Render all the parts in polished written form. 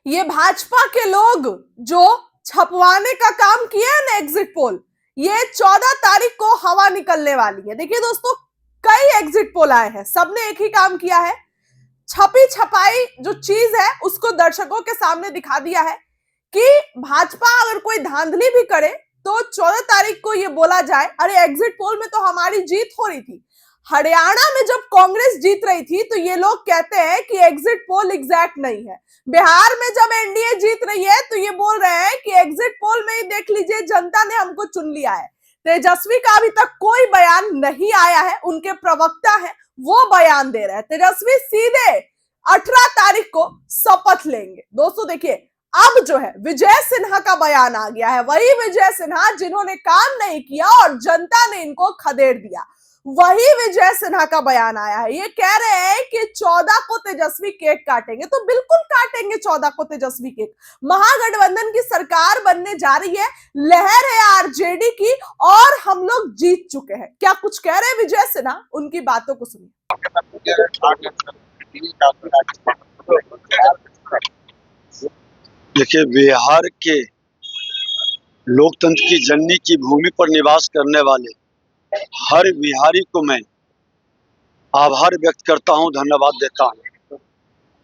ये भाजपा के लोग जो छपवाने का काम किया है ना एग्जिट पोल, ये 14 तारीख को हवा निकलने वाली है। देखिए दोस्तों, कई एग्जिट पोल आए हैं, सबने एक ही काम किया है, छपी छपाई जो चीज है उसको दर्शकों के सामने दिखा दिया है कि भाजपा अगर कोई धांधली भी करे तो 14 तारीख को ये बोला जाए, अरे एग्जिट पोल में तो हमारी जीत हो रही थी। हरियाणा में जब कांग्रेस जीत रही थी तो ये लोग कहते हैं कि एग्जिट पोल एग्जैक्ट नहीं है। बिहार में जब एनडीए जीत रही है तो ये बोल रहे हैं कि एग्जिट पोल में ही देख लीजिए, जनता ने हमको चुन लिया है। तेजस्वी का अभी तक कोई बयान नहीं आया है, उनके प्रवक्ता है वो बयान दे रहे हैं। तेजस्वी सीधे 18 तारीख को शपथ लेंगे। दोस्तों देखिए, अब जो है विजय सिन्हा का बयान आ गया है, वही विजय सिन्हा जिन्होंने काम नहीं किया और जनता ने इनको खदेड़ दिया, वही विजय सिन्हा का बयान आया है। ये कह रहे हैं कि 14 को तेजस्वी केक काटेंगे, तो बिल्कुल काटेंगे 14 को तेजस्वी केक। महागठबंधन की सरकार बनने जा रही है, लहर है आरजेडी की और हम लोग जीत चुके हैं। क्या कुछ कह रहे हैं विजय सिन्हा, उनकी बातों को सुनिए। देखिए, बिहार के लोकतंत्र की जननी की भूमि पर निवास करने वाले हर बिहारी को मैं आभार व्यक्त करता हूं, धन्यवाद देता हूं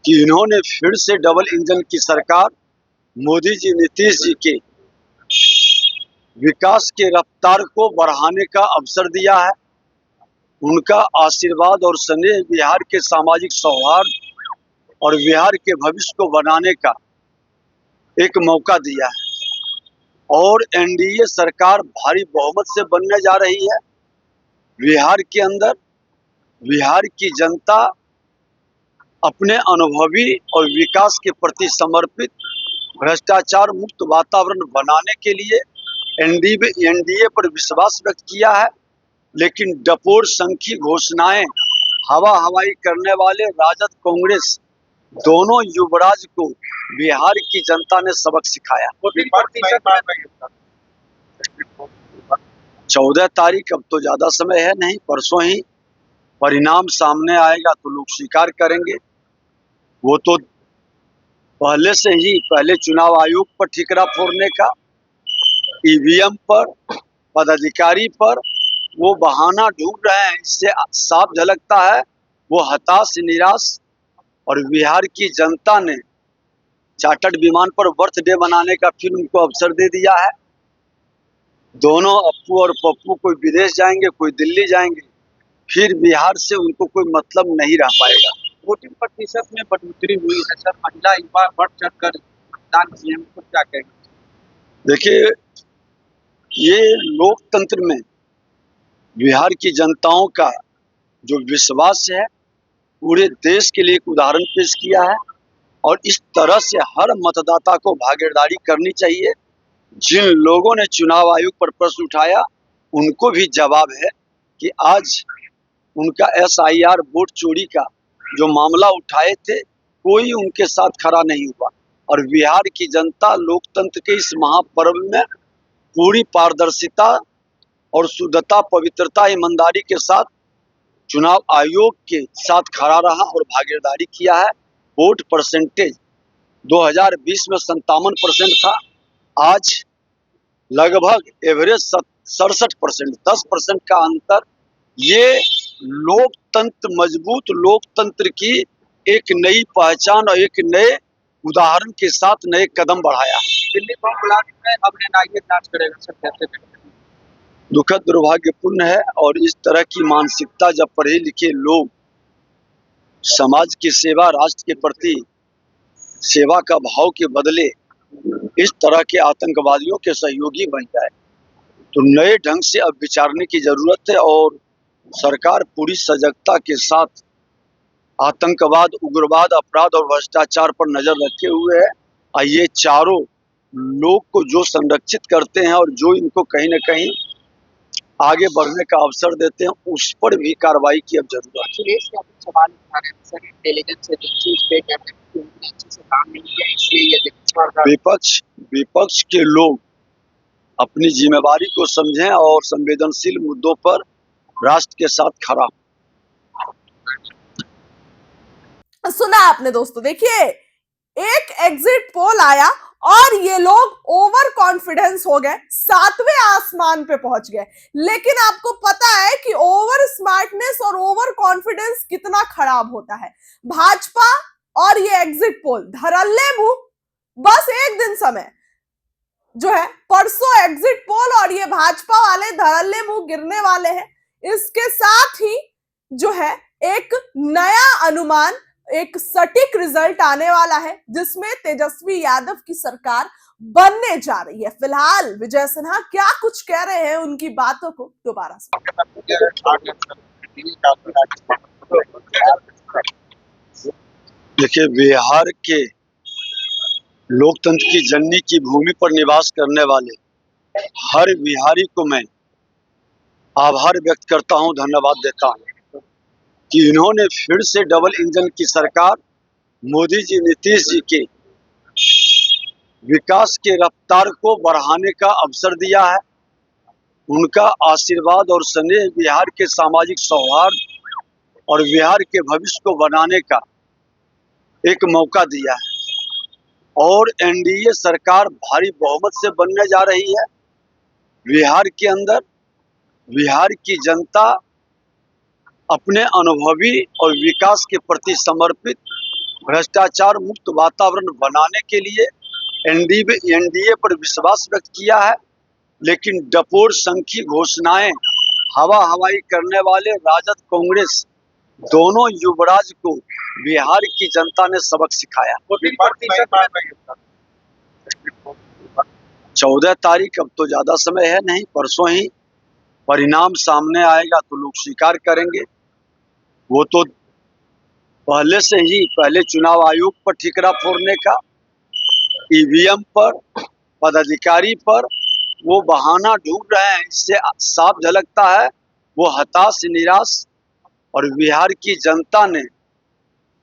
कि इन्होंने फिर से डबल इंजन की सरकार मोदी जी, नीतीश जी के विकास के रफ्तार को बढ़ाने का अवसर दिया है। उनका आशीर्वाद और स्नेह बिहार के सामाजिक सौहार्द और बिहार के भविष्य को बनाने का एक मौका दिया है। और एनडीए सरकार भारी बहुमत से बनने जा रही है। बिहार के अंदर बिहार की जनता अपने अनुभवी और विकास के प्रति समर्पित भ्रष्टाचार मुक्त वातावरण बनाने के लिए एनडीए पर विश्वास व्यक्त किया है। लेकिन डपोर संखी घोषणाएं हवा हवाई करने वाले राजद कांग्रेस दोनों युवराज को बिहार की जनता ने सबक सिखाया। 14 तारीख, अब तो ज्यादा समय है नहीं, परसों ही परिणाम सामने आएगा तो लोग स्वीकार करेंगे। वो तो पहले चुनाव आयोग पर ठिकरा फोड़ने का, ईवीएम पर, पदाधिकारी पर वो बहाना ढूंढ रहे हैं। इससे साफ झलकता है वो हताश, निराश। और बिहार की जनता ने चार्टर्ड विमान पर बर्थडे मनाने का फिर उनको अवसर दे दिया है। दोनों अप्पू और पप्पू कोई विदेश जाएंगे, कोई दिल्ली जाएंगे, फिर बिहार से उनको कोई मतलब नहीं रह पाएगा। वोटिंग प्रतिशत में बढ़ोतरी हुई है सर, महिला युवा बढ़ चढ़कर मतदान किए, हमको क्या कहेंगे? देखिए, ये लोकतंत्र में बिहार की जनताओं का जो विश्वास है पूरे देश के लिए एक उदाहरण पेश किया है। और इस तरह से हर मतदाता को भागीदारी करनी चाहिए। जिन लोगों ने चुनाव आयोग पर प्रश्न उठाया उनको भी जवाब है कि आज उनका एसआईआर वोट चोरी का जो मामला उठाए थे, कोई उनके साथ खड़ा नहीं हुआ। और बिहार की जनता लोकतंत्र के इस महापर्व में पूरी पारदर्शिता और शुद्धता, पवित्रता, ईमानदारी के साथ चुनाव आयोग के साथ खड़ा रहा और भागीदारी किया है। वोट परसेंटेज 2020 में 57% था, आज लगभग एवरेज 67%, 10% का अंतर। ये लोकतंत्र, मजबूत लोकतंत्र की एक नई पहचान और एक नए उदाहरण के साथ नए कदम बढ़ाया। दिल्ली कांग्रेस में अब एनआईए जांच करेगा सर, कैसे? दुखद, दुर्भाग्यपूर्ण है। और इस तरह की मानसिकता जब पढ़े लिखे लोग समाज की सेवा, राष्ट्र के प्रति सेवा का भाव के बदले इस तरह के आतंकवादियों के सहयोगी बन जाए तो नए ढंग से अब विचारने की जरूरत है। और सरकार पूरी सजगता के साथ आतंकवाद, उग्रवाद, अपराध और भ्रष्टाचार पर नजर रखे हुए है। और ये चारों लोग को जो संरक्षित करते हैं और जो इनको कहीं न कहीं आगे बढ़ने का अवसर देते हैं, उस पर भी कार्रवाई की अब जरूरत है। सवाल उठा रहे हैं सर, इंटेलिजेंस एजेंसी पे कहते हैं कि उन्होंने अच्छे से काम नहीं किया, इसलिए ये विपक्ष के लोग अपनी जिम्मेवारी को समझें और संवेदनशील मुद्दों पर राष्ट्र के साथ खड़ा। सुना आपने दोस्तों, देखिए एक एग्जिट पोल आया और ये लोग ओवर कॉन्फिडेंस हो गए, 7वें आसमान पे पहुंच गए। लेकिन आपको पता है कि ओवर स्मार्टनेस और ओवर कॉन्फिडेंस कितना खराब होता है। भाजपा और ये एग्जिट पोल धड़ल्ले मुंह, बस एक दिन समय जो है, परसों एग्जिट पोल और ये भाजपा वाले धड़ल्ले मुंह गिरने वाले हैं। इसके साथ ही जो है एक नया अनुमान, एक सटीक रिजल्ट आने वाला है जिसमें तेजस्वी यादव की सरकार बनने जा रही है। फिलहाल विजय सिन्हा क्या कुछ कह रहे हैं, उनकी बातों को दोबारा देखिए, बिहार के लोकतंत्र की जननी की भूमि पर निवास करने वाले हर बिहारी को मैं आभार व्यक्त करता हूं, धन्यवाद देता हूं कि इन्होंने फिर से डबल इंजन की सरकार मोदी जी, नीतीश जी के विकास के रफ्तार को बढ़ाने का अवसर दिया है। उनका आशीर्वाद और स्नेह बिहार के सामाजिक सौहार्द और बिहार के भविष्य को बनाने का एक मौका दिया है। और एनडीए सरकार भारी बहुमत से बनने जा रही है। बिहार के अंदर बिहार की जनता अपने अनुभवी और विकास के प्रति समर्पित भ्रष्टाचार मुक्त वातावरण बनाने के लिए एनडीए पर विश्वास व्यक्त किया है। लेकिन डपोर संखी घोषणाएं हवाई करने वाले राजद कांग्रेस दोनों युवराज को बिहार की जनता ने सबक सिखाया। 14 तारीख, अब तो ज्यादा समय है नहीं, परसों ही परिणाम सामने आएगा तो लोग स्वीकार करेंगे। वो तो पहले चुनाव आयोग पर ठिकरा फोड़ने का, ईवीएम पर, पदाधिकारी पर वो बहाना ढूंढ रहे हैं। इससे साफ झलकता है वो हताश, निराश। और बिहार की जनता ने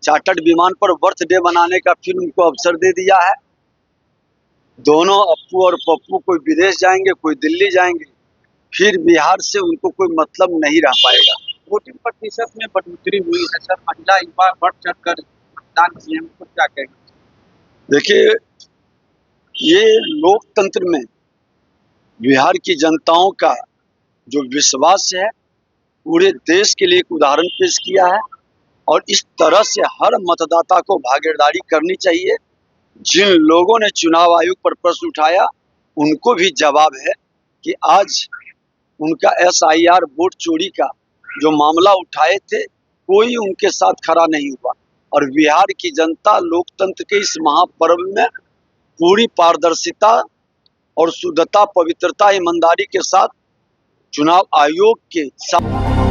चार्टर्ड विमान पर बर्थडे मनाने का फिर उनको अवसर दे दिया है। दोनों अप्पू और पप्पू कोई विदेश जाएंगे, कोई दिल्ली जाएंगे, फिर बिहार से उनको कोई मतलब नहीं रह पाएगा। वोटिंग प्रतिशत में बढ़ोतरी हुई है सर, महिला इस बार बढ़ चढ़कर मतदान किए हैं, तो क्या कहेंगे? देखिए, ये लोकतंत्र में बिहार की जनताओं का जो विश्वास है पूरे देश के लिए एक उदाहरण पेश किया है। और इस तरह से हर मतदाता को भागीदारी करनी चाहिए। जिन लोगों ने चुनाव आयोग पर प्रश्न उठाया उनको भी जवाब है कि आज उनका SIR वोट चोरी का जो मामला उठाए थे, कोई उनके साथ खड़ा नहीं हुआ। और बिहार की जनता लोकतंत्र के इस महापर्व में पूरी पारदर्शिता और शुद्धता, पवित्रता, ईमानदारी के साथ चुनाव आयोग के साथ